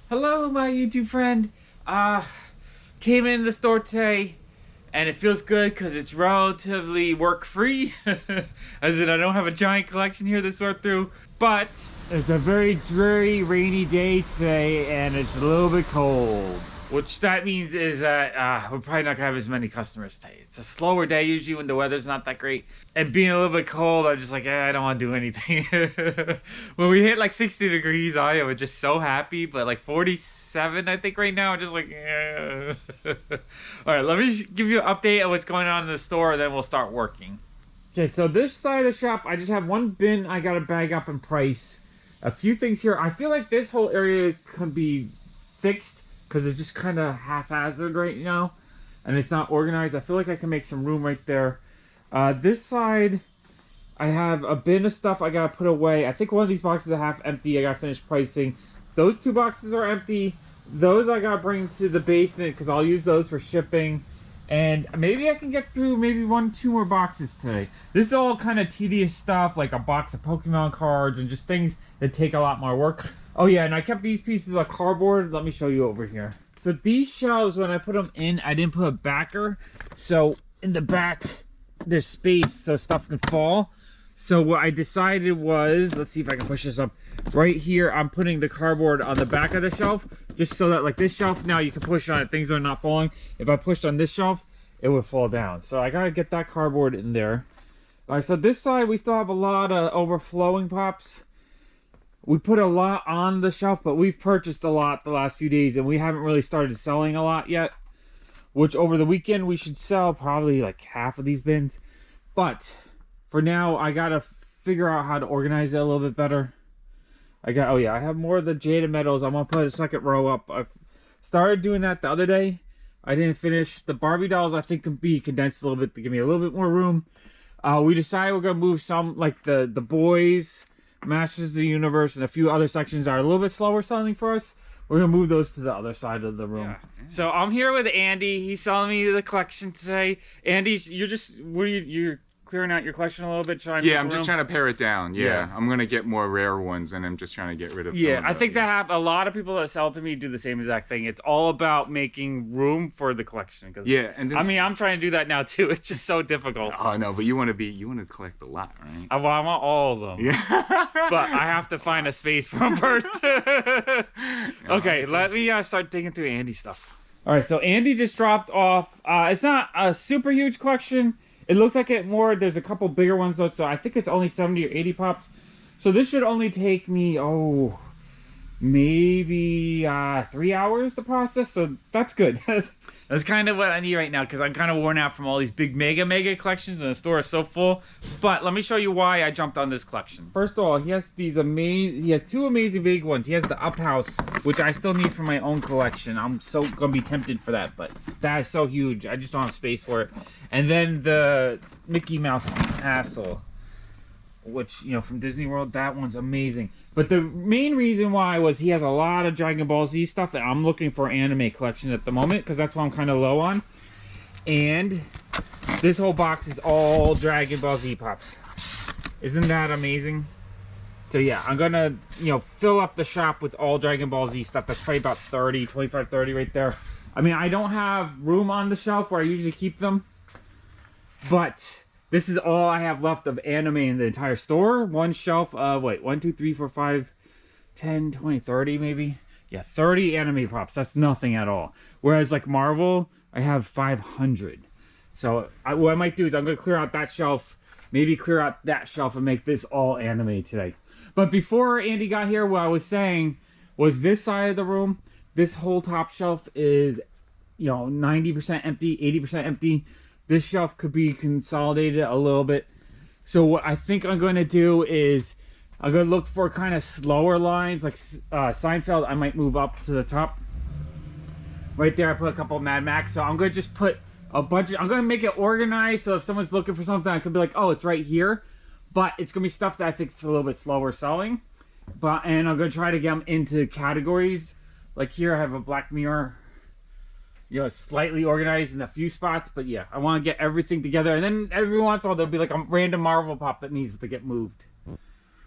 Hello, my YouTube friend. Came in the store today, and it feels good because it's relatively work-free. As in, I don't have a giant collection here to sort through. But it's a very dreary, rainy day today, and it's a little bit cold. Which that means is that we're probably not gonna have as many customers today. It's a slower day usually when the weather's not that great. And being a little bit cold, I'm just like, I don't want to do anything. When we hit like 60 degrees, I am just so happy. But like 47, I think right now, I'm just like, yeah. All right, let me give you an update on what's going on in the store, then we'll start working. Okay, so this side of the shop, I just have one bin I gotta bag up in price. A few things here. I feel like this whole area could be fixed, because it's just kind of haphazard right now, and it's not organized. I feel like I can make some room right there. This side, I have a bin of stuff I gotta put away. I think one of these boxes are half empty. I gotta finish pricing. Those two boxes are empty. Those I gotta bring to the basement because I'll use those for shipping. And maybe I can get through maybe 2 more boxes today. This is all kind of tedious stuff, like a box of Pokemon cards and just things that take a lot more work. Oh yeah, and I kept these pieces of cardboard. Let me show you over here. So these shelves, when I put them in, I didn't put a backer. So in the back, there's space so stuff can fall. So what I decided was, let's see if I can push this up. Right here, I'm putting the cardboard on the back of the shelf, just so that like this shelf now you can push on it, things are not falling. If I pushed on this shelf, it would fall down. So I gotta get that cardboard in there. All right, so this side, we still have a lot of overflowing pops. We put a lot on the shelf, but we've purchased a lot the last few days, and we haven't really started selling a lot yet. Which over the weekend, we should sell probably like half of these bins. But for now, I gotta figure out how to organize it a little bit better. I have more of the jaded metals. I'm gonna put a second row up. I've started doing that the other day. I didn't finish. The Barbie dolls, I think, can be condensed a little bit to give me a little bit more room. We decided we're gonna move some, like the boys, Masters of the Universe, and a few other sections that are a little bit slower selling for us. We're gonna move those to the other side of the room. Yeah. So I'm here with Andy. He's selling me the collection today. Andy, you're clearing out your collection a little bit? Yeah, I'm just trying to pare it down. Yeah, I'm gonna get more rare ones, and I'm just trying to get rid of. Yeah, I think that a lot of people that sell to me do the same exact thing. It's all about making room for the collection. Yeah, and I mean, I'm trying to do that now too. It's just so difficult. Oh no, but you want to collect a lot, right? Well, I want all of them. Yeah, but I have to find a space for them first. Okay, let me start digging through Andy's stuff. All right, so Andy just dropped off. It's not a super huge collection. It looks like it more. There's a couple bigger ones though, so I think it's only 70 or 80 pops. So this should only take me, maybe 3 hours to process. So that's good. That's kind of what I need right now because I'm kind of worn out from all these big mega collections and the store is so full. But let me show you why I jumped on this collection. First of all, he has he has 2 amazing big ones. He has the Up House, which I still need for my own collection. I'm so gonna be tempted for that, but that is so huge. I just don't have space for it. And then the Mickey Mouse Castle, which, you know, from Disney World, that one's amazing. But the main reason why was he has a lot of Dragon Ball Z stuff that I'm looking for anime collection at the moment, because that's what I'm kind of low on. And this whole box is all Dragon Ball Z pops. Isn't that amazing? So yeah, I'm gonna, fill up the shop with all Dragon Ball Z stuff. That's probably about 25, 30 right there. I mean, I don't have room on the shelf where I usually keep them, but this is all I have left of anime in the entire store. One shelf of, 1, 2, 3, 4, 5, 10, 20, 30 maybe? Yeah, 30 anime pops. That's nothing at all. Whereas like Marvel, I have 500. So what I might do is I'm going to clear out that shelf, maybe clear out that shelf and make this all anime today. But before Andy got here, what I was saying was this side of the room, this whole top shelf is, 90% empty, 80% empty. This shelf could be consolidated a little bit. So what I think I'm going to do is I'm going to look for kind of slower lines. Like Seinfeld, I might move up to the top. Right there, I put a couple of Mad Max. So I'm going to just put a bunch of... I'm going to make it organized. So if someone's looking for something, I could be like, oh, it's right here. But it's going to be stuff that I think is a little bit slower selling. And I'm going to try to get them into categories. Like here, I have a Black Mirror... slightly organized in a few spots, but yeah, I want to get everything together, and then every once in a while there'll be like a random Marvel pop that needs to get moved.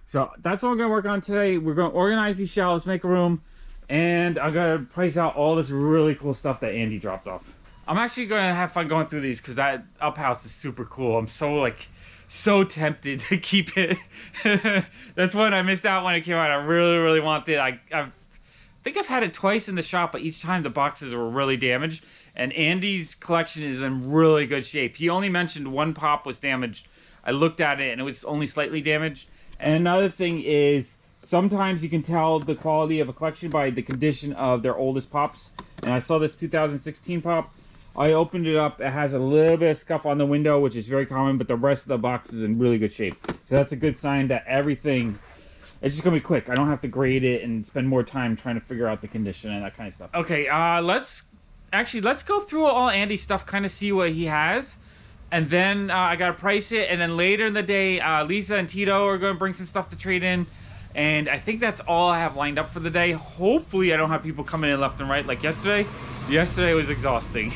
So that's what we're going to work on today. We're going to organize these shelves, make room, And I gotta price out all this really cool stuff that Andy dropped off. I'm actually gonna have fun going through these because that up house is super cool. I'm so tempted to keep it. That's one I missed out when it came out. I really wanted it. I think I've had it twice in the shop, but each time the boxes were really damaged. And Andy's collection is in really good shape. He only mentioned one pop was damaged. I looked at it and it was only slightly damaged. And another thing is, sometimes you can tell the quality of a collection by the condition of their oldest pops. And I saw this 2016 pop. I opened it up. It has a little bit of scuff on the window, which is very common, but the rest of the box is in really good shape. So that's a good sign that everything, it's just gonna be quick. I don't have to grade it and spend more time trying to figure out the condition and that kind of stuff. Okay, let's go through all Andy's stuff, kind of see what he has. And then I gotta price it, and then later in the day, Lisa and Tito are gonna bring some stuff to trade in. And I think that's all I have lined up for the day. Hopefully I don't have people coming in left and right like yesterday. Yesterday was exhausting.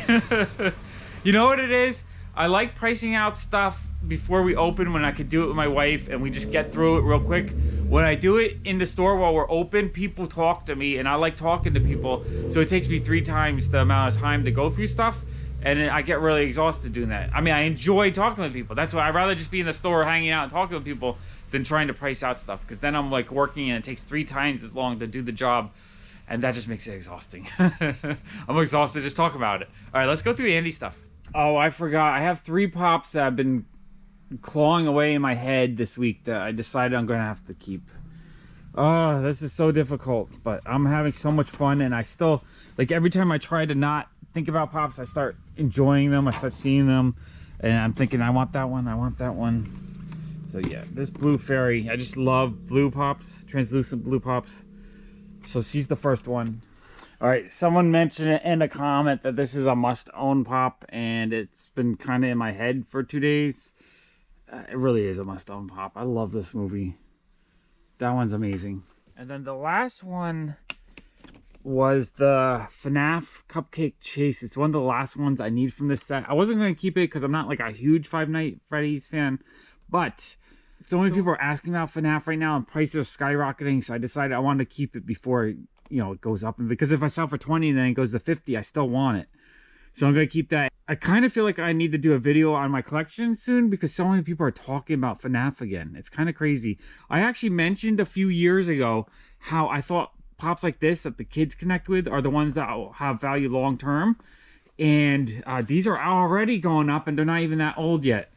You know what it is? I like pricing out stuff before we open when I could do it with my wife and we just get through it real quick. When I do it in the store while we're open, people talk to me and I like talking to people. So it takes me 3 times the amount of time to go through stuff. And I get really exhausted doing that. I mean, I enjoy talking with people. That's why I'd rather just be in the store hanging out and talking with people than trying to price out stuff. Because then I'm like working and it takes 3 times as long to do the job. And that just makes it exhausting. I'm exhausted just talking about it. All right, let's go through Andy's stuff. Oh, I forgot. I have 3 pops that have been clawing away in my head this week that I decided I'm going to have to keep. Oh, this is so difficult. But I'm having so much fun. And I still, like every time I try to not think about pops, I start enjoying them. I start seeing them. And I'm thinking, I want that one. I want that one. So yeah, this blue fairy. I just love blue pops. Translucent blue pops. So she's the first one. All right, someone mentioned it in a comment that this is a must-own pop, and it's been kind of in my head for 2 days. It really is a must-own pop. I love this movie. That one's amazing. And then the last one was the FNAF Cupcake Chase. It's one of the last ones I need from this set. I wasn't going to keep it because I'm not like a huge Five Nights at Freddy's fan, but so many people are asking about FNAF right now and prices are skyrocketing, so I decided I wanted to keep it before, you know, it goes up. And because if I sell for 20 and then it goes to 50, I still want it. So I'm going to keep that. I kind of feel like I need to do a video on my collection soon because so many people are talking about FNAF again. It's kind of crazy. I actually mentioned a few years ago how I thought pops like this that the kids connect with are the ones that will have value long term. And these are already going up and they're not even that old yet.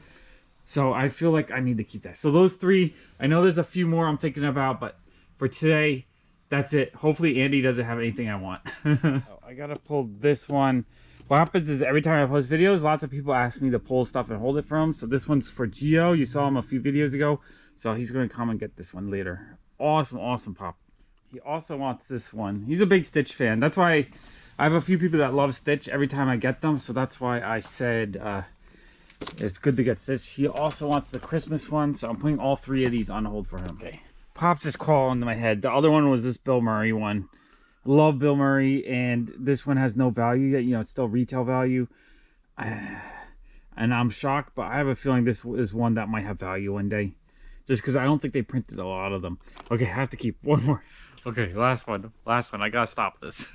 So I feel like I need to keep that. So those 3, I know there's a few more I'm thinking about, but for today, that's it. Hopefully Andy doesn't have anything I want. I gotta pull this one. What happens is every time I post videos, lots of people ask me to pull stuff and hold it for them. So this one's for Gio. You saw him a few videos ago. So he's gonna come and get this one later. Awesome, awesome pop. He also wants this one. He's a big Stitch fan. That's why I have a few people that love Stitch every time I get them. So that's why I said, it's good to get Stitch. He also wants the Christmas one, so I'm putting all 3 of these on hold for him. Okay. Pops just crawling into my head. The other one was this Bill Murray one. Love Bill Murray, and this one has no value yet. You know, it's still retail value. And I'm shocked, but I have a feeling this is one that might have value one day. Just because I don't think they printed a lot of them. Okay, I have to keep one more. Okay, last one. I gotta stop this.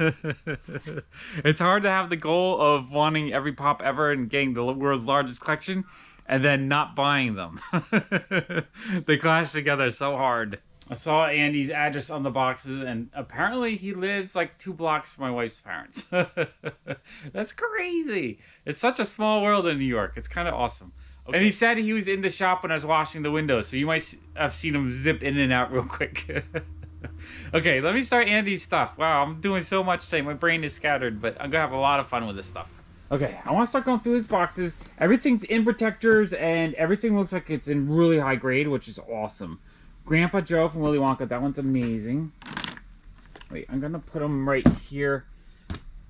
It's hard to have the goal of wanting every pop ever and getting the world's largest collection and then not buying them. They clash together so hard. I saw Andy's address on the boxes and apparently he lives like 2 blocks from my wife's parents. That's crazy. It's such a small world in New York. It's kind of awesome. Okay. And he said he was in the shop when I was washing the windows, so you might have seen him zip in and out real quick. Okay, let me start Andy's stuff. Wow, I'm doing so much today. My brain is scattered, but I'm gonna have a lot of fun with this stuff. Okay, I want to start going through his boxes. Everything's in protectors, and everything looks like it's in really high grade, which is awesome. Grandpa Joe from Willy Wonka, that one's amazing. Wait, I'm gonna put them right here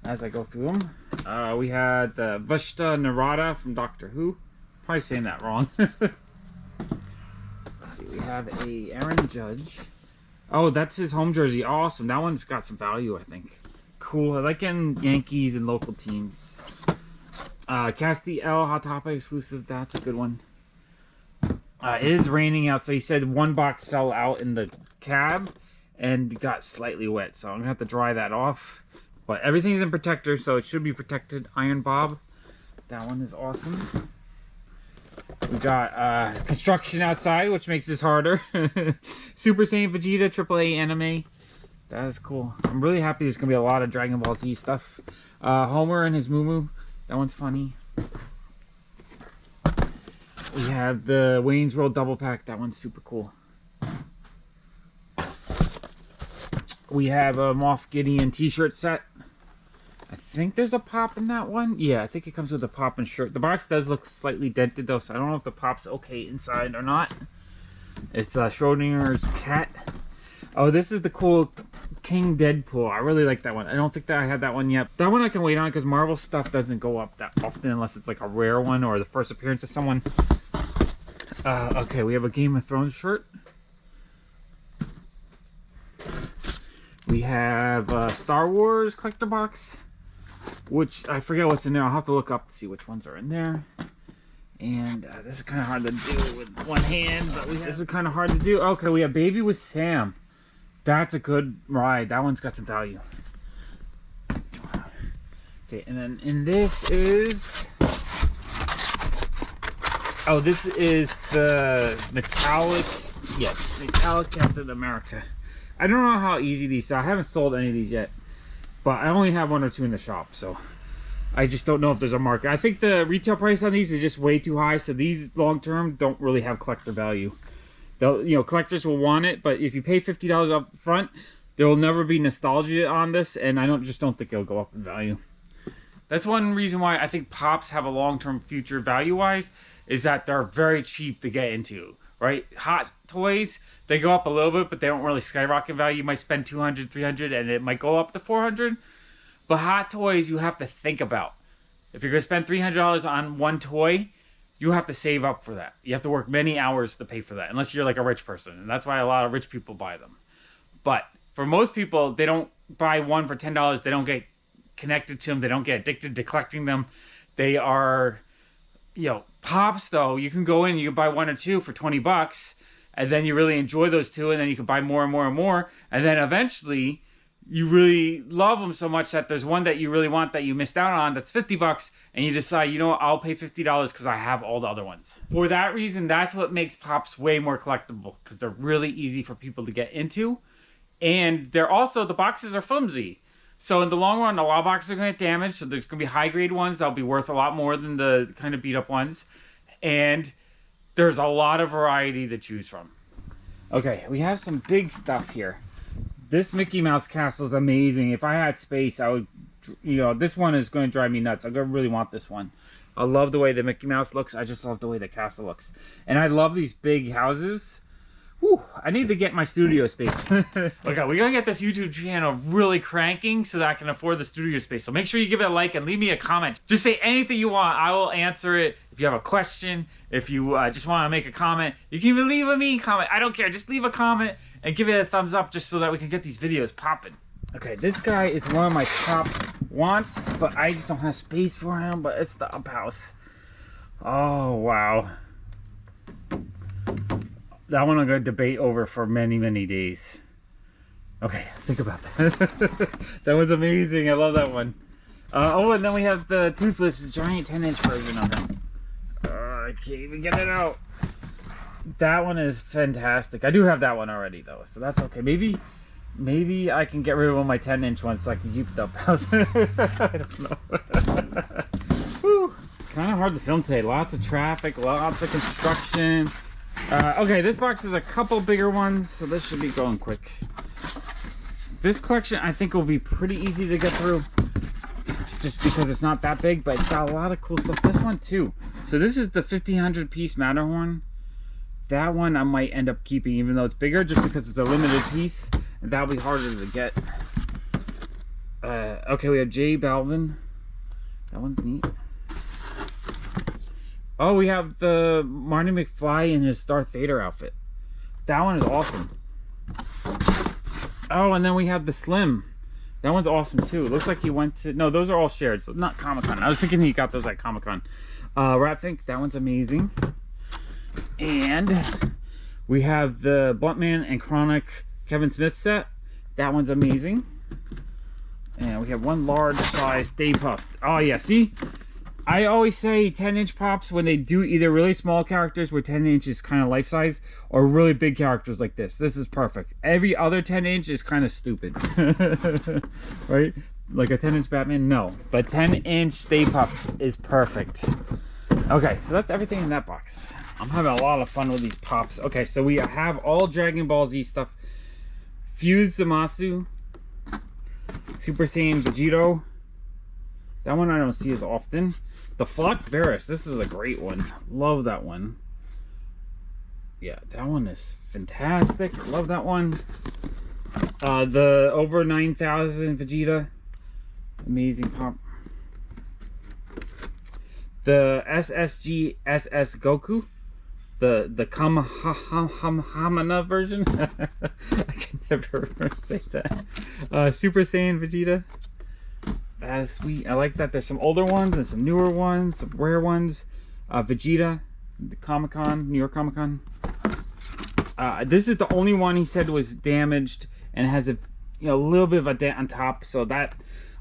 as I go through them. We had the Vashta Narada from Doctor Who. Probably saying that wrong. Let's see, we have a Aaron Judge. Oh, that's his home jersey. Awesome. That one's got some value, I think. Cool. I like getting Yankees and local teams. Castiel Hot Topic exclusive. That's a good one. It is raining out, so he said one box fell out in the cab. and got slightly wet, so I'm gonna have to dry that off. But everything's in protector, so it should be protected. Iron Bob, that one is awesome. We got construction outside, which makes this harder. Super Saiyan Vegeta AAA anime. That is cool. I'm really happy there's gonna be a lot of Dragon Ball Z stuff. Homer and his Moo. That one's funny. We have the Wayne's World double pack. That one's super cool. We have a Moff Gideon t-shirt set. I think there's a pop in that one. Yeah, I think it comes with a pop and shirt. The box does look slightly dented though, so I don't know if the pop's okay inside or not. It's Schrodinger's cat. Oh, this is the cool King Deadpool. I really like that one. I don't think that I had that one yet. That one I can wait on because Marvel stuff doesn't go up that often unless it's like a rare one or the first appearance of someone. Okay, we have a Game of Thrones shirt. We have a Star Wars collector box, which I forget what's in there. I'll have to look up to see which ones are in there. And this is kind of hard to do with one hand, but this is kind of hard to do. Okay, we have Baby with Sam. That's a good ride. That one's got some value. Okay, and then in this is... Oh, this is the metallic... Yes, metallic Captain America. I don't know how easy these are. I haven't sold any of these yet. But I only have one or two in the shop, so... I just don't know if there's a market. I think the retail price on these is just way too high, so these long-term don't really have collector value. They'll, you know, collectors will want it, but if you pay $50 up front, there will never be nostalgia on this, and I just don't think it'll go up in value. That's one reason why I think Pops have a long-term future value-wise, is that they're very cheap to get into, right? Hot Toys, they go up a little bit, but they don't really skyrocket in value. You might spend $200, $300, and it might go up to $400. But Hot Toys, you have to think about. If you're going to spend $300 on one toy, you have to save up for that. You have to work many hours to pay for that, unless you're like a rich person. And that's why a lot of rich people buy them. But for most people, they don't buy one for $10. They don't get connected to them. They don't get addicted to collecting them. They are, you know, Pops, though. You can go in, you can buy one or two for $20, and then you really enjoy those two, and then you can buy more and more and more. And then eventually... you really love them so much that there's one that you really want that you missed out on that's $50, and you decide, you know what, I'll pay $50 because I have all the other ones. For that reason, that's what makes Pops way more collectible, because they're really easy for people to get into, and they're also, the boxes are flimsy. So in the long run, a lot of boxes are going to get damaged, so there's going to be high-grade ones that'll be worth a lot more than the kind of beat-up ones, and there's a lot of variety to choose from. Okay, we have some big stuff here. This Mickey Mouse castle is amazing. If I had space, I would, you know, this one is going to drive me nuts. I really want this one. I love the way the Mickey Mouse looks. I just love the way the castle looks. And I love these big houses. Whew, I need to get my studio space. Okay, we gotta get this YouTube channel really cranking so that I can afford the studio space. So make sure you give it a like and leave me a comment. Just say anything you want. I will answer it. If you have a question, if you just want to make a comment, you can even leave a mean comment. I don't care. Just leave a comment and give it a thumbs up just so that we can get these videos popping. Okay, this guy is one of my top wants, but I just don't have space for him, but it's the Up House. Oh, wow. That one I'm going to debate over for many, many days. Okay, think about that. That was amazing. I love that one. Oh, and then we have the Toothless giant 10-inch version of him. I can't even get it out. That one is fantastic. I do have that one already, though, so that's okay. Maybe I can get rid of all my 10-inch ones so I can keep the Up House. I don't know. Whew. Kind of hard to film today. Lots of traffic, lots of construction. Okay, this box is a couple bigger ones, so this should be going quick. This collection, I think, will be pretty easy to get through, just because it's not that big, but it's got a lot of cool stuff. This one, too. So this is the 1500-piece Matterhorn. That one I might end up keeping, even though it's bigger, just because it's a limited piece, and that'll be harder to get. Okay, we have J Balvin. That one's neat. Oh, we have the Marty McFly in his Darth Vader outfit. That one is awesome. Oh, and then we have the Slim. That one's awesome too. It looks like he went to... No, those are all shared, so not Comic-Con. I was thinking he got those at Comic-Con. Ratfink, that one's amazing. And we have the Bluntman and Chronic Kevin Smith set. That one's amazing. And we have one large size Stay Puft. Oh yeah, see? I always say 10-inch pops when they do either really small characters where 10-inch is kind of life size, or really big characters like this. This is perfect. Every other 10-inch is kind of stupid. Right? Like a 10-inch Batman? No. But 10-inch Stay Puft is perfect. Okay, so that's everything in that box. I'm having a lot of fun with these pops. Okay, so we have all Dragon Ball Z stuff. Fused Zamasu. Super Saiyan Vegito. That one I don't see as often. The Flock Varus. This is a great one. Love that one. Yeah, that one is fantastic. Love that one. The over 9,000 Vegeta. Amazing pop. The SSG SS Goku. The Kamehameha version. I can never say that. Super Saiyan Vegeta. That is sweet. I like that. There's some older ones and some newer ones, some rare ones. Vegeta, the Comic-Con, New York Comic-Con. This is the only one he said was damaged and has a little bit of a dent on top. So that,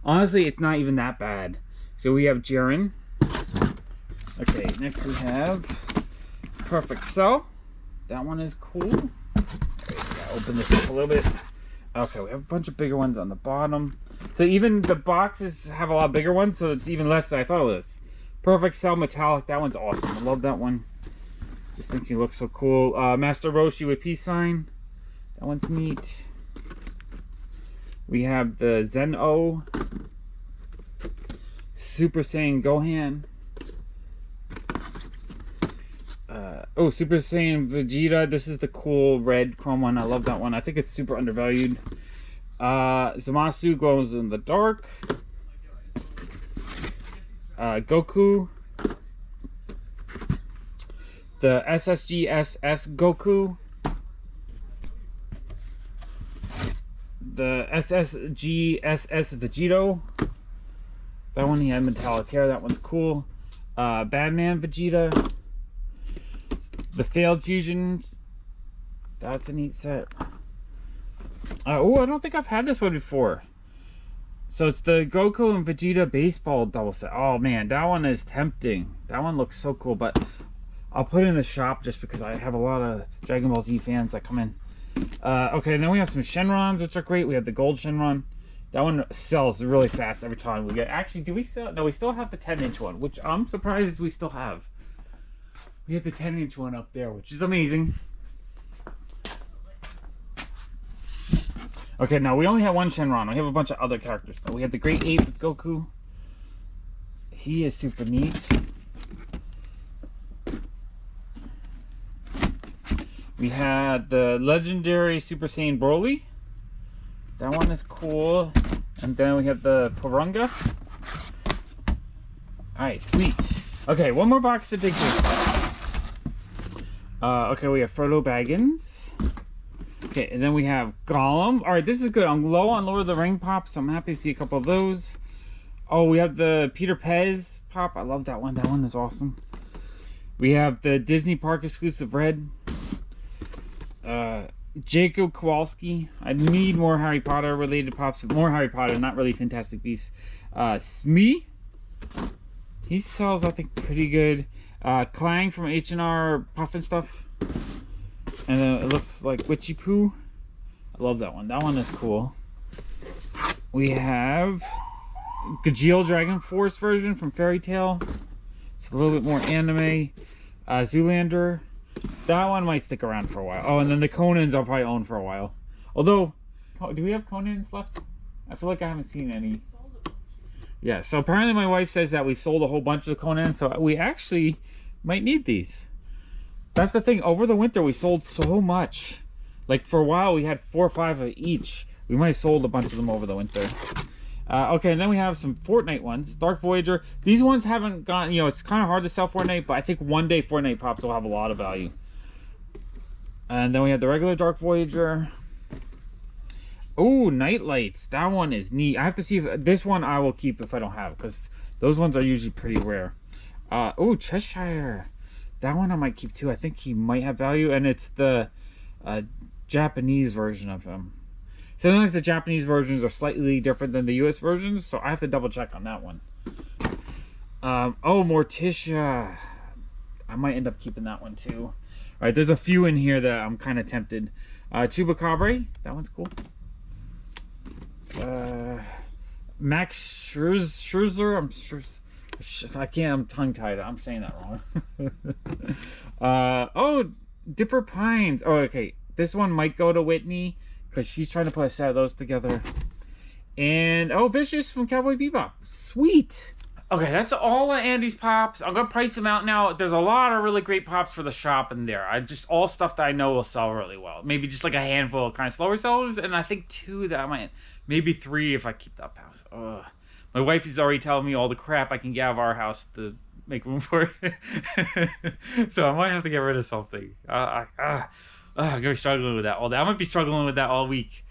honestly, it's not even that bad. So we have Jiren. Okay, next we have Perfect Cell. That one is cool. Open this up a little bit. Okay, we have a bunch of bigger ones on the bottom. So even the boxes have a lot bigger ones, so it's even less than I thought it was. Perfect Cell Metallic. That one's awesome. I love that one. Just think he looks so cool. Master Roshi with peace sign. That one's neat. We have the Zen-O. Super Saiyan Gohan. Super Saiyan Vegeta. This is the cool red chrome one. I love that one. I think it's super undervalued. Zamasu glows in the dark. Goku. The SSGSS Goku. The SSGSS Vegito. That one he had metallic hair. That one's cool. Batman Vegeta. The Failed Fusions. That's a neat set. Oh, I don't think I've had this one before. So it's the Goku and Vegeta baseball double set. Oh man, that one is tempting. That one looks so cool, but I'll put it in the shop just because I have a lot of Dragon Ball Z fans that come in. Okay, and then we have some Shenrons, which are great. We have the gold Shenron. That one sells really fast every time we get. Actually, do we sell? No, we still have the 10-inch one, which I'm surprised we still have. We have the 10-inch one up there, which is amazing. Okay, now we only have one Shenron. We have a bunch of other characters though. We have the Great Ape Goku. He is super neat. We had the legendary Super Saiyan Broly. That one is cool. And then we have the Porunga. Alright, sweet. Okay, one more box to dig through. Okay, we have Frodo Baggins. Okay, and then we have Gollum. Alright, this is good. I'm low on Lord of the Ring pop, so I'm happy to see a couple of those. Oh, we have the Peter Pez pop. I love that one. That one is awesome. We have the Disney Park exclusive red. Jacob Kowalski. I need more Harry Potter related pops. More Harry Potter, not really Fantastic Beasts. Smee. He sells, I think, pretty good. Clang from H&R Puff and Stuff. And then it looks like Witchy Poo. I love that one. That one is cool. We have Gajeel Dragon Force version from Fairy Tail. It's a little bit more anime. Zoolander. That one might stick around for a while. Oh, and then the Conans I'll probably own for a while. Although, do we have Conans left? I feel like I haven't seen any. Yeah, so apparently my wife says that we've sold a whole bunch of the Conans, so we actually might need these. That's the thing. Over the winter, we sold so much. Like, for a while, we had 4 or 5 of each. We might have sold a bunch of them over the winter. Okay, and then we have some Fortnite ones. Dark Voyager. These ones haven't gone, it's kind of hard to sell Fortnite, but I think one day Fortnite pops will have a lot of value. And then we have the regular Dark Voyager. Oh, Nightlights. That one is neat. I have to see if this one I will keep if I don't have, because those ones are usually pretty rare. Oh, Cheshire. That one I might keep too. I think he might have value, and it's the Japanese version of him. Sometimes the Japanese versions are slightly different than the US versions, so I have to double check on that one. Oh, Morticia. I might end up keeping that one too. All right, there's a few in here that I'm kind of tempted. Chupacabra, that one's cool. Max Scherzer, I'm tongue-tied. I'm saying that wrong. Oh, Dipper Pines. Oh, okay. This one might go to Whitney because she's trying to put a set of those together. And, oh, Vicious from Cowboy Bebop. Sweet. Okay, that's all of Andy's Pops. I'm going to price them out now. There's a lot of really great Pops for the shop in there. All stuff that I know will sell really well. Maybe just like a handful of kind of slower sellers. And I think 2 that I might, maybe 3 if I keep the up house. Ugh. My wife is already telling me all the crap I can get out of our house to make room for it. So I might have to get rid of something. I'm going to be struggling with that all day. I might be struggling with that all week.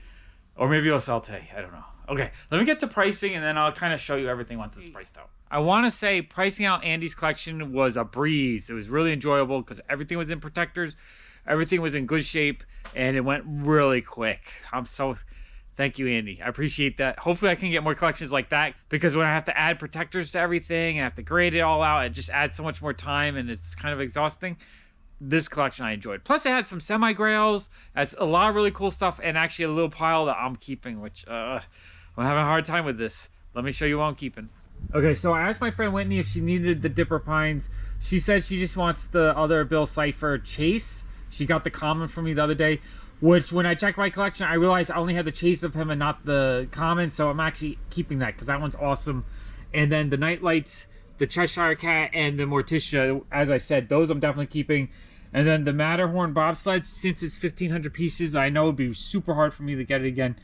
Or maybe I'll sell today. I don't know. Okay, let me get to pricing and then I'll kind of show you everything once it's priced out. I want to say pricing out Andy's collection was a breeze. It was really enjoyable because everything was in protectors. Everything was in good shape and it went really quick. Thank you, Andy. I appreciate that. Hopefully I can get more collections like that because when I have to add protectors to everything and I have to grade it all out, it just adds so much more time and it's kind of exhausting. This collection I enjoyed. Plus it had some semi-grails. That's a lot of really cool stuff and actually a little pile that I'm keeping, which I'm having a hard time with this. Let me show you what I'm keeping. Okay, so I asked my friend Whitney if she needed the Dipper Pines. She said she just wants the other Bill Cipher Chase. She got the common from me the other day, which when I checked my collection, I realized I only had the Chase of him and not the common, so I'm actually keeping that because that one's awesome. And then the Nightlights, the Cheshire Cat, and the Morticia, as I said, those I'm definitely keeping. And then the Matterhorn bobsleds, since it's 1,500 pieces, I know it would be super hard for me to get it again.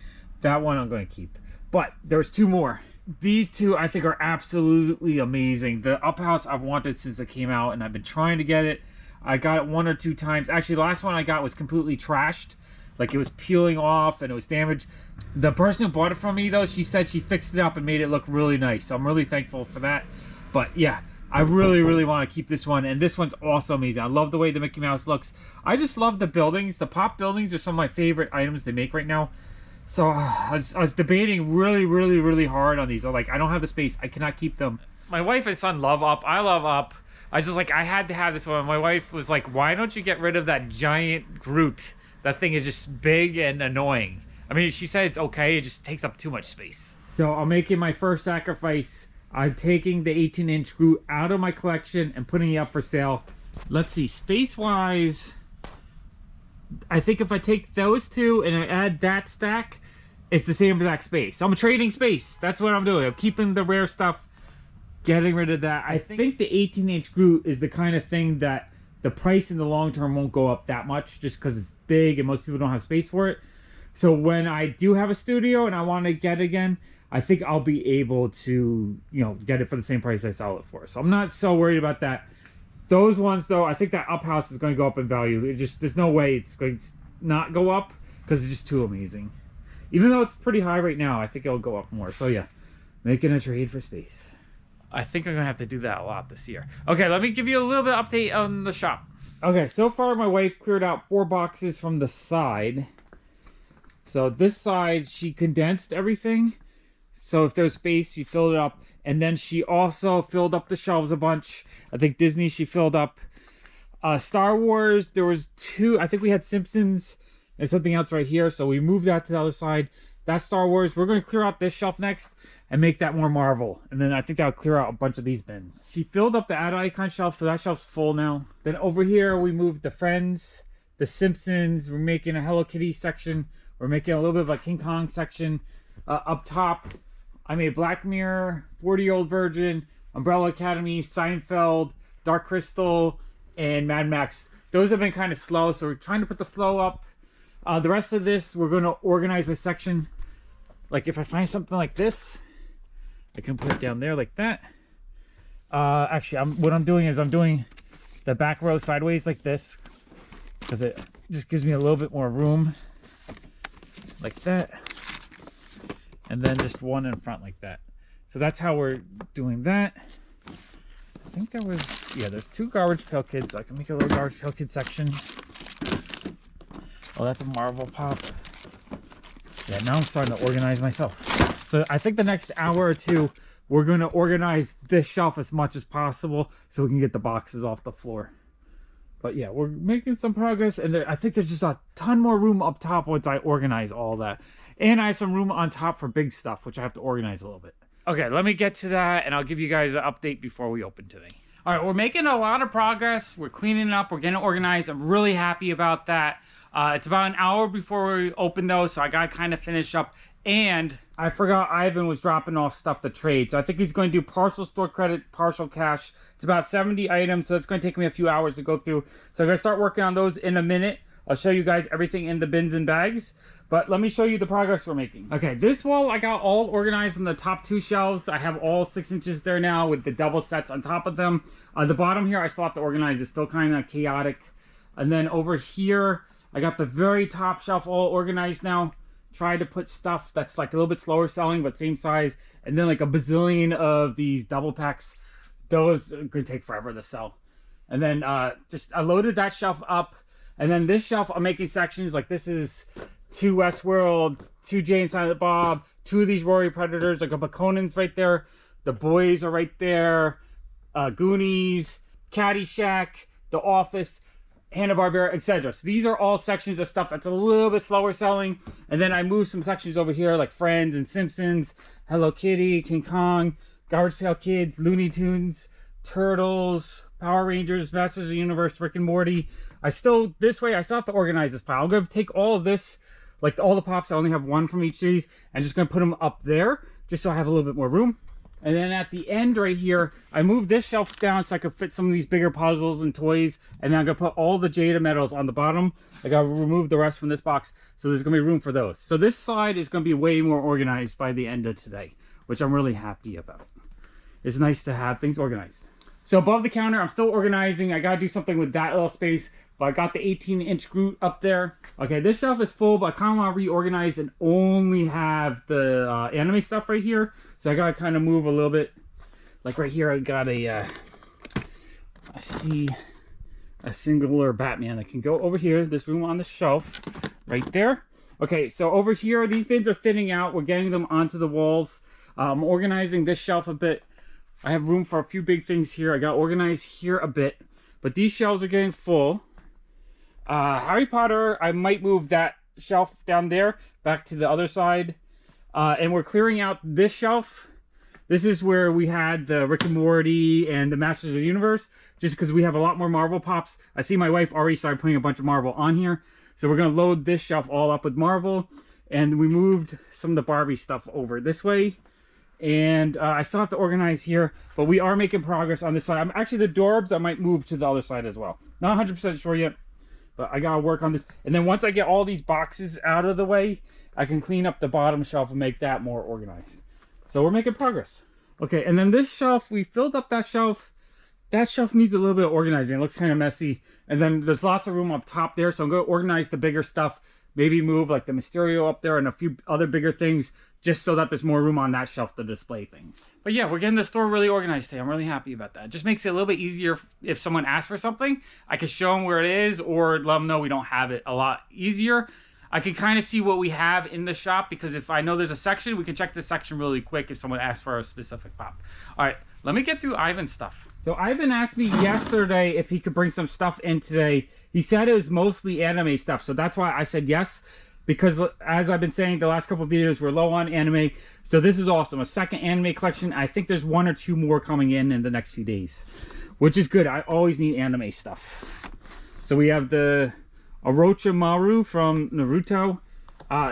That one I'm going to keep. But there's 2 more. These 2 I think are absolutely amazing. The Up House I've wanted since it came out and I've been trying to get it. I got it 1 or 2 times. Actually, the last one I got was completely trashed. Like it was peeling off and it was damaged. The person who bought it from me though, she said she fixed it up and made it look really nice. So I'm really thankful for that. But yeah, I really want to keep this one. And this one's also amazing. I love the way the Mickey Mouse looks. I just love the buildings. The Pop buildings are some of my favorite items they make right now. So I was debating really hard on these. I'm like, I don't have the space. I cannot keep them. My wife and son love Up. I love Up. I was just like, I had to have this one. My wife was like, why don't you get rid of that giant Groot? That thing is just big and annoying. I mean, she said it's okay. It just takes up too much space. So I'm making my first sacrifice. I'm taking the 18-inch Groot out of my collection and putting it up for sale. Let's see, space-wise, I think if I take those 2 and I add that stack, it's the same exact space. So I'm trading space. That's what I'm doing. I'm keeping the rare stuff, getting rid of that. I think the 18-inch Groot is the kind of thing that the price in the long term won't go up that much just because it's big and most people don't have space for it. So when I do have a studio and I want to get it again, I think I'll be able to, get it for the same price I sell it for. So I'm not so worried about that. Those ones, though, I think that Up House is going to go up in value. There's no way it's going to not go up because it's just too amazing. Even though it's pretty high right now, I think it'll go up more. So yeah, making a trade for space. I think I'm going to have to do that a lot this year. Okay, let me give you a little bit of update on the shop. Okay, so far my wife cleared out 4 boxes from the side. So this side, she condensed everything. So if there's space, she filled it up. And then she also filled up the shelves a bunch. I think Disney she filled up. Star Wars, there was 2. I think we had Simpsons and something else right here. So we moved that to the other side. That's Star Wars. We're going to clear out this shelf next and make that more Marvel. And then I think that'll clear out a bunch of these bins. She filled up the Ad Icon shelf, so that shelf's full now. Then over here, we moved the Friends, the Simpsons. We're making a Hello Kitty section. We're making a little bit of a King Kong section. Up top, I made Black Mirror, 40-Year-Old Virgin, Umbrella Academy, Seinfeld, Dark Crystal, and Mad Max. Those have been kind of slow, so we're trying to put the slow up. The rest of this, we're going to organize by section. Like if I find something like this, I can put it down there like that. Actually, what I'm doing is I'm doing the back row sideways like this because it just gives me a little bit more room like that. And then just one in front like that. So that's how we're doing that. I think there was, there's 2 Garbage Pail Kids. So I can make a little Garbage Pail Kid section. Oh, that's a Marvel Pop. Yeah, now I'm starting to organize myself. So I think the next hour or two, we're going to organize this shelf as much as possible so we can get the boxes off the floor. But yeah, we're making some progress, and I think there's just a ton more room up top once I organize all that. And I have some room on top for big stuff, which I have to organize a little bit. Okay, let me get to that, and I'll give you guys an update before we open today. All right, we're making a lot of progress. We're cleaning up. We're getting organized. I'm really happy about that. It's about an hour before we open those, so I got to kind of finish up. And I forgot Ivan was dropping off stuff to trade. So I think he's going to do partial store credit, partial cash. It's about 70 items, so it's going to take me a few hours to go through. So I'm going to start working on those in a minute. I'll show you guys everything in the bins and bags. But let me show you the progress we're making. Okay, this wall I got all organized in the top 2 shelves. I have all 6 inches there now with the double sets on top of them. The bottom here I still have to organize. It's still kind of chaotic. And then over here, I got the very top shelf all organized now. Try to put stuff that's like a little bit slower selling, but same size. And then like a bazillion of these double packs. Those are going to take forever to sell. And then I loaded that shelf up. And then this shelf, I'm making sections. Like this is 2 Westworld, 2 Jay and Silent Bob, 2 of these Rory Predators. Like a Baconan's right there. The Boys are right there. Goonies, Caddyshack, The Office, Hanna-Barbera, etc. So these are all sections of stuff that's a little bit slower selling. And then I moved some sections over here like Friends and Simpsons, Hello Kitty, King Kong, Garbage Pail Kids, Looney Tunes, Turtles, Power Rangers, Masters of the Universe, Rick and Morty. I still have to organize this pile. I'm going to take all of this, like all the pops, I only have 1 from each series, and just going to put them up there, just so I have a little bit more room. And then at the end right here, I moved this shelf down so I could fit some of these bigger puzzles and toys. And then I'm going to put all the Jada medals on the bottom. I got to remove the rest from this box. So there's going to be room for those. So this side is going to be way more organized by the end of today, which I'm really happy about. It's nice to have things organized. So above the counter, I'm still organizing. I got to do something with that little space. But I got the 18-inch Groot up there. Okay, this shelf is full, but I kind of want to reorganize and only have the anime stuff right here. So I got to kind of move a little bit. Like right here, I got a singular Batman that can go over here. There's room on the shelf right there. Okay, so over here, these bins are thinning out. We're getting them onto the walls. I'm organizing this shelf a bit. I have room for a few big things here. I got organized here a bit. But these shelves are getting full. Harry Potter, I might move that shelf down there back to the other side. And we're clearing out this shelf. This is where we had the Rick and Morty and the Masters of the Universe, just because we have a lot more Marvel pops. I see my wife already started putting a bunch of Marvel on here. So we're going to load this shelf all up with Marvel. And we moved some of the Barbie stuff over this way. And I still have to organize here, but we are making progress on this side. Actually, the Dorbs, I might move to the other side as well. Not 100% sure yet. But I gotta work on this. And then once I get all these boxes out of the way, I can clean up the bottom shelf and make that more organized. So we're making progress. Okay, and then this shelf, we filled up that shelf. That shelf needs a little bit of organizing. It looks kind of messy. And then there's lots of room up top there. So I'm going to organize the bigger stuff. Maybe move like the Mysterio up there and a few other bigger things, just so that there's more room on that shelf to display things. But yeah, we're getting the store really organized today. I'm really happy about that. It just makes it a little bit easier if someone asks for something. I can show them where it is or let them know we don't have it. A lot easier. I can kind of see what we have in the shop, because if I know there's a section, we can check this section really quick if someone asks for a specific pop. All right, let me get through Ivan's stuff. So Ivan asked me yesterday if he could bring some stuff in today. He said it was mostly anime stuff, so that's why I said yes. Because as I've been saying the last couple of videos, we're low on anime. So this is awesome. A second anime collection. I think there's 1 or 2 more coming in the next few days, which is good. I always need anime stuff. So we have the Orochimaru from Naruto.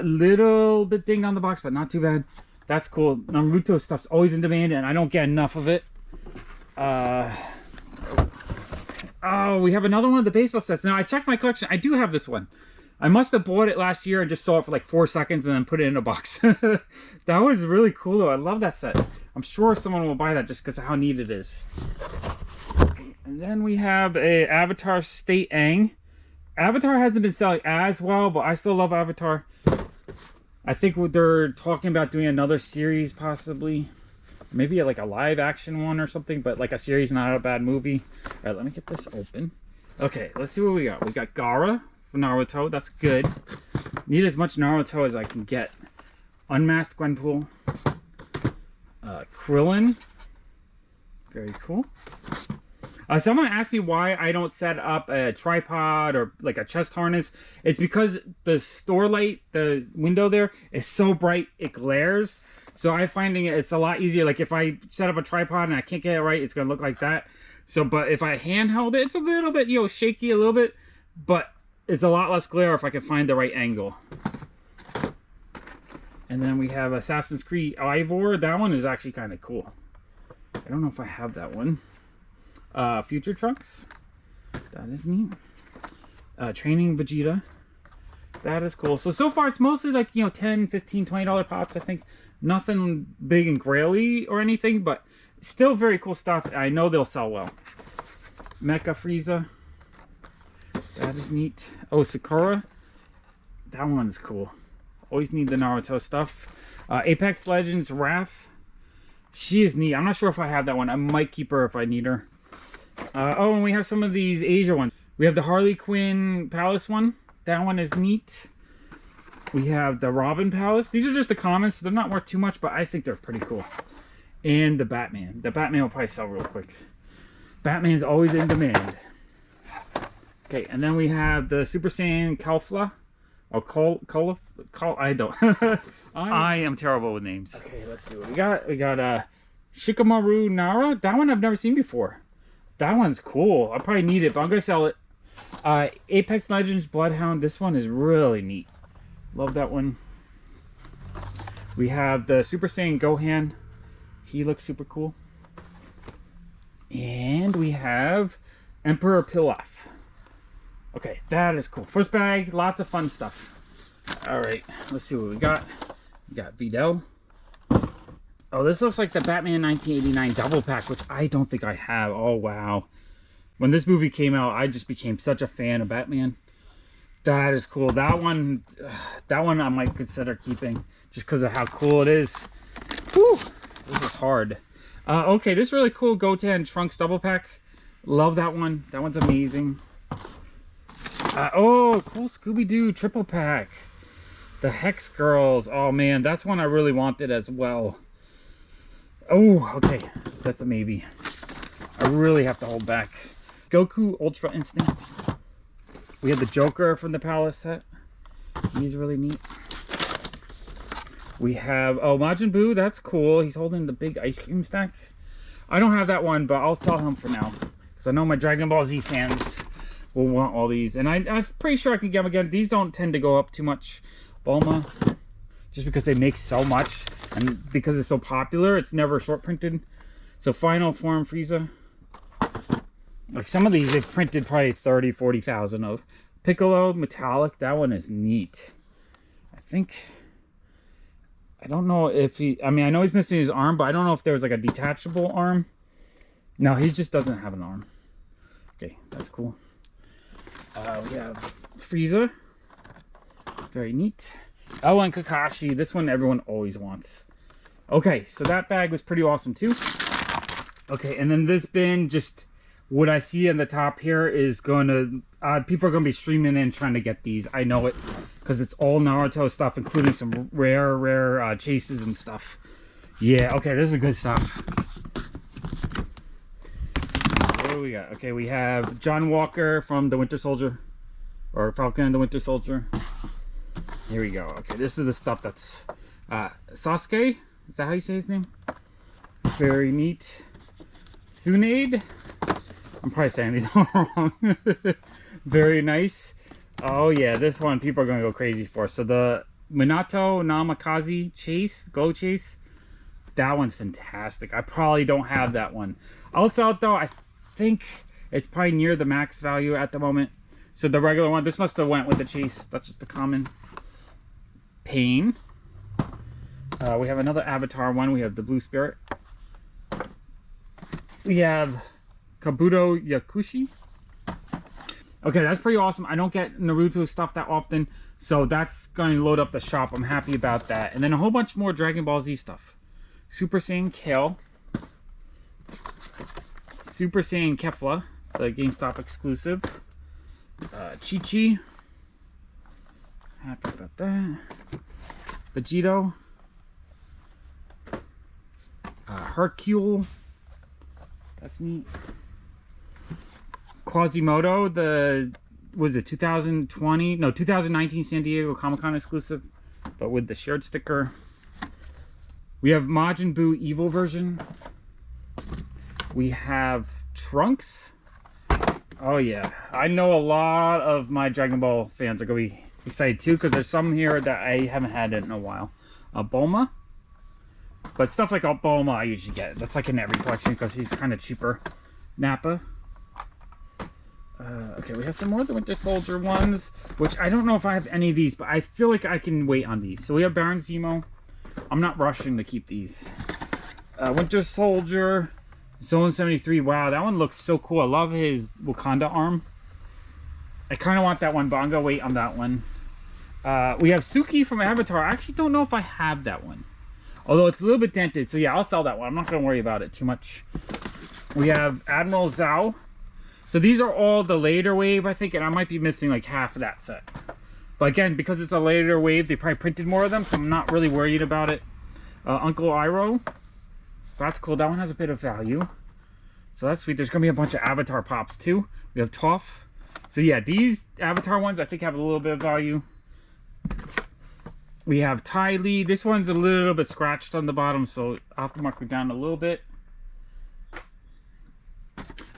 Little bit dinged on the box, but not too bad. That's cool. Naruto stuff's always in demand, and I don't get enough of it. Oh, we have another one of the baseball sets. Now, I checked my collection. I do have this one. I must have bought it last year and just saw it for like 4 seconds and then put it in a box. That was really cool, though. I love that set. I'm sure someone will buy that just because of how neat it is. And then we have a Avatar State Aang. Avatar hasn't been selling as well, but I still love Avatar. I think they're talking about doing another series, possibly. Maybe like a live action one or something, but like a series, not a bad movie. All right, let me get this open. Okay, let's see what we got. We got Gaara from Naruto. That's good. Need as much Naruto as I can get. Unmasked Gwenpool. Krillin. Very cool. Someone asked me why I don't set up a tripod or like a chest harness. It's because the store light, the window there, is so bright it glares. So I'm finding it's a lot easier. Like if I set up a tripod and I can't get it right, it's gonna look like that. So, but if I handheld it, it's a little bit, you know, shaky a little bit, but it's a lot less glare if I can find the right angle. And then we have Assassin's Creed Ivor. That one is actually kind of cool. I don't know if I have that one. Future Trunks. That is neat. Training Vegeta. That is cool. So far it's mostly like, you know, $10, $15, $20 pops, I think. Nothing big and graily or anything, but still very cool stuff. I know they'll sell well. Mecha Frieza. That is neat. Oh, Sakura. That one's cool. Always need the Naruto stuff. Apex Legends Wrath. She is neat. I'm not sure if I have that one. I might keep her if I need her. Oh, and we have some of these Asia ones. We have the Harley Quinn Palace one. That one is neat. We have the Robin Palace. These are just the commons, so they're not worth too much, but I think they're pretty cool. And the Batman. The Batman will probably sell real quick. Batman's always in demand. Okay, and then we have the Super Saiyan Kalfla. Or I don't. I am terrible with names. Okay, let's see what we got. We got Shikamaru Nara. That one I've never seen before. That one's cool. I'll probably need it, but I'm gonna sell it. Apex Legends Bloodhound. This one is really neat. Love that one. We have the Super Saiyan Gohan. He looks super cool. And we have Emperor Pilaf. Okay, that is cool. First bag, lots of fun stuff. All right, let's see what we got. We got Videl. Oh, this looks like the Batman 1989 double pack, which I don't think I have. Oh, wow. When this movie came out, I just became such a fan of Batman. That is cool. That one I might consider keeping just because of how cool it is. Whew, this is hard. Okay, this really cool Goten Trunks double pack. Love that one. That one's amazing. Oh, cool Scooby-Doo triple pack. The Hex Girls. Oh, man, that's one I really wanted as well. Oh, okay. That's a maybe. I really have to hold back. Goku Ultra Instinct. We have the Joker from the Palace set. He's really neat. We have, oh, Majin Buu. That's cool. He's holding the big ice cream stack. I don't have that one, but I'll sell him for now. Because I know my Dragon Ball Z fans will want all these. And I'm pretty sure I can get them again. These don't tend to go up too much. Bulma. Just because they make so much. And because it's so popular, it's never short printed. So Final Form Frieza. Like some of these they've printed probably 30, 40,000 of. Piccolo Metallic, that one is neat. I think, I don't know if he, I mean, I know he's missing his arm, but I don't know if there was like a detachable arm. No, he just doesn't have an arm. Okay, that's cool. We have Frieza. Very neat. Oh, and Kakashi. This one everyone always wants. Okay, so that bag was pretty awesome too. Okay, and then this bin, just what I see in the top here is going to, people are going to be streaming in trying to get these. I know it, because it's all Naruto stuff, including some rare chases and stuff. Yeah, okay, this is good stuff. What do we got? Okay, we have John Walker from The Winter Soldier, or Falcon and the Winter Soldier. Here we go. Okay, this is the stuff that's Sasuke. Is that how you say his name? Very neat. Tsunade. I'm probably saying these all wrong. Very nice. Oh yeah, this one people are gonna go crazy for. So the Minato Namikaze Chase, Glow Chase. That one's fantastic. I probably don't have that one. I'll sell it though. I think it's probably near the max value at the moment. So the regular one, this must have went with the Chase. That's just the common. Pain. We have another Avatar one. We have the Blue Spirit. We have Kabuto Yakushi. Okay, that's pretty awesome. I don't get Naruto stuff that often, so that's going to load up the shop. I'm happy about that. And then a whole bunch more Dragon Ball Z stuff. Super Saiyan Kale. Super Saiyan Kefla, the GameStop exclusive. Chi-Chi. Happy about that. Vegito. Hercule. That's neat. Quasimodo, was it 2020? No, 2019 San Diego Comic-Con exclusive, but with the shared sticker. We have Majin Buu Evil version. We have Trunks. Oh yeah, I know a lot of my Dragon Ball fans are going to be excited too, because there's some here that I haven't had in a while. Bulma. But stuff like Bulma I usually get. That's like in every collection because he's kind of cheaper. Nappa. Okay, we have some more of the Winter Soldier ones, which I don't know if I have any of these, but I feel like I can wait on these. So we have Baron Zemo. I'm not rushing to keep these. Winter Soldier, Zone 73. Wow, that one looks so cool. I love his Wakanda arm. I kind of want that one, but I'm going to wait on that one. We have Suki from Avatar. I actually don't know if I have that one. Although it's a little bit dented, so yeah, I'll sell that one. I'm not going to worry about it too much. We have Admiral Zhao. So these are all the later wave, I think, and I might be missing like half of that set. But again, because it's a later wave, they probably printed more of them, so I'm not really worried about it. Uncle Iroh. That's cool. That one has a bit of value. So that's sweet. There's going to be a bunch of Avatar Pops, too. We have Toph. So yeah, these Avatar ones, I think, have a little bit of value. We have Ty Lee. This one's a little bit scratched on the bottom, so I'll have to mark it down a little bit.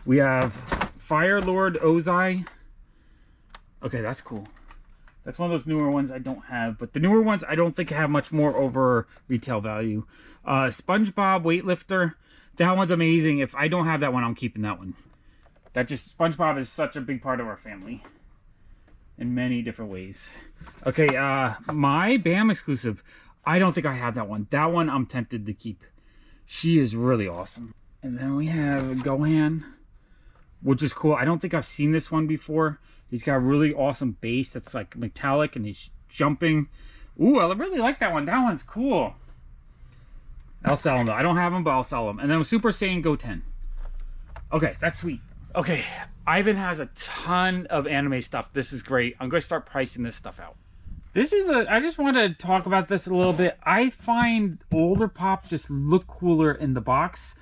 We have Fire Lord Ozai. Okay, that's cool. That's one of those newer ones I don't have, but the newer ones I don't think have much more over retail value. SpongeBob Weightlifter. That one's amazing. If I don't have that one, I'm keeping that one. SpongeBob is such a big part of our family in many different ways. Okay, my BAM exclusive. I don't think I have that one. That one I'm tempted to keep. She is really awesome. And then we have Gohan, which is cool. I don't think I've seen this one before. He's got a really awesome base that's like metallic and he's jumping. Ooh, I really like that one. That one's cool. I'll sell them though. I don't have them, but I'll sell them. And then Super Saiyan Goten. Okay, that's sweet. Okay, Ivan has a ton of anime stuff. This is great. I'm going to start pricing this stuff out. I just want to talk about this a little bit. I find older Pops just look cooler in the box.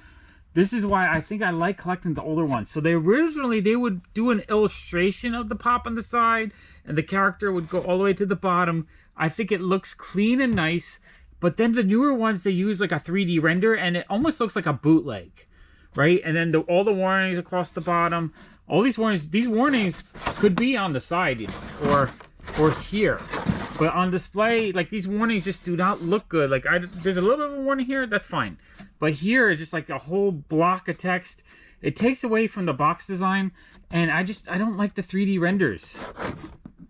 This is why I think I like collecting the older ones. So they would do an illustration of the Pop on the side, and the character would go all the way to the bottom. I think it looks clean and nice. But then the newer ones, they use like a 3D render, and it almost looks like a bootleg, right? And then all the warnings across the bottom. All these warnings could be on the side, you know, or here. But on display, like, these warnings just do not look good. Like, there's a little bit of a warning here, that's fine. But here, it's just like a whole block of text. It takes away from the box design, and I don't like the 3D renders.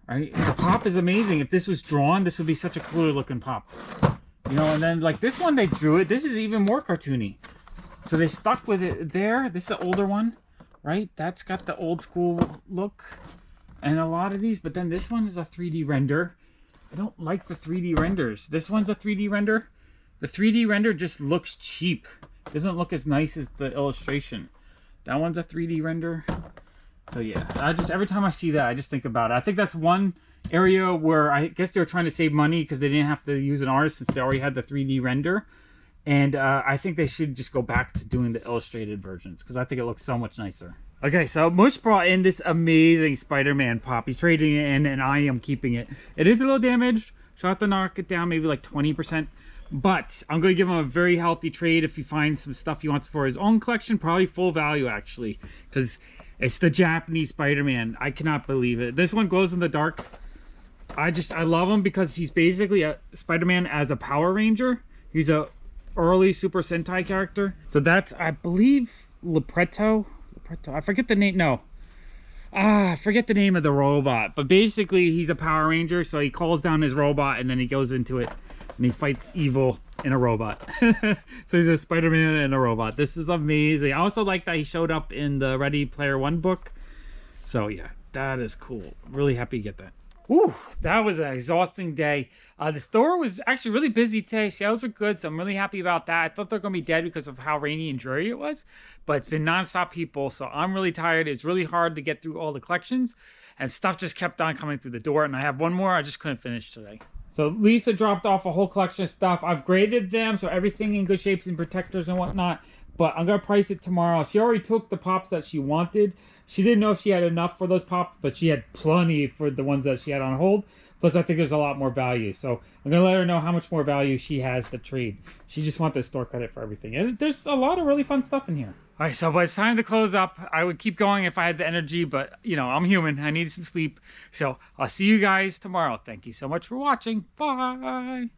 Right? The Pop is amazing. If this was drawn, this would be such a cooler looking Pop. You know, and then, like, this one, they drew it. This is even more cartoony. So they stuck with it there. This is an older one, right? That's got the old school look. And a lot of these, but then this one is a 3D render. I don't like the 3D renders. This one's a 3D render. The 3D render just looks cheap. It doesn't look as nice as the illustration. That one's a 3D render. So yeah, every time I see that, I just think about it. I think that's one area where I guess they were trying to save money because they didn't have to use an artist since they already had the 3D render. And I think they should just go back to doing the illustrated versions because I think it looks so much nicer. Okay, so Mush brought in this amazing Spider-Man Pop. He's trading it in, and I am keeping it. It is a little damaged. So I have to knock it down maybe like 20%. But I'm going to give him a very healthy trade if he finds some stuff he wants for his own collection. Probably full value, actually. Because it's the Japanese Spider-Man. I cannot believe it. This one glows in the dark. I love him because he's basically a Spider-Man as a Power Ranger. He's a early Super Sentai character. So that's, I believe, Libretto. I forget the name. No. I forget the name of the robot. But basically, he's a Power Ranger. So he calls down his robot and then he goes into it. And he fights evil in a robot. So he's a Spider-Man and a robot. This is amazing. I also like that he showed up in the Ready Player One book. So yeah, that is cool. Really happy to get that. Whew, that was an exhausting day. The store was actually really busy today. Sales were good, so I'm really happy about that. I thought they were going to be dead because of how rainy and dreary it was, but it's been nonstop people, so I'm really tired. It's really hard to get through all the collections, and stuff just kept on coming through the door, and I have one more I just couldn't finish today. So Lisa dropped off a whole collection of stuff. I've graded them, so everything in good shapes and protectors and whatnot. But I'm going to price it tomorrow. She already took the pops that she wanted. She didn't know if she had enough for those pops, but she had plenty for the ones that she had on hold. Plus, I think there's a lot more value. So I'm going to let her know how much more value she has to trade. She just wants the store credit for everything. And there's a lot of really fun stuff in here. All right, so but it's time to close up. I would keep going if I had the energy, but, you know, I'm human. I need some sleep. So I'll see you guys tomorrow. Thank you so much for watching. Bye.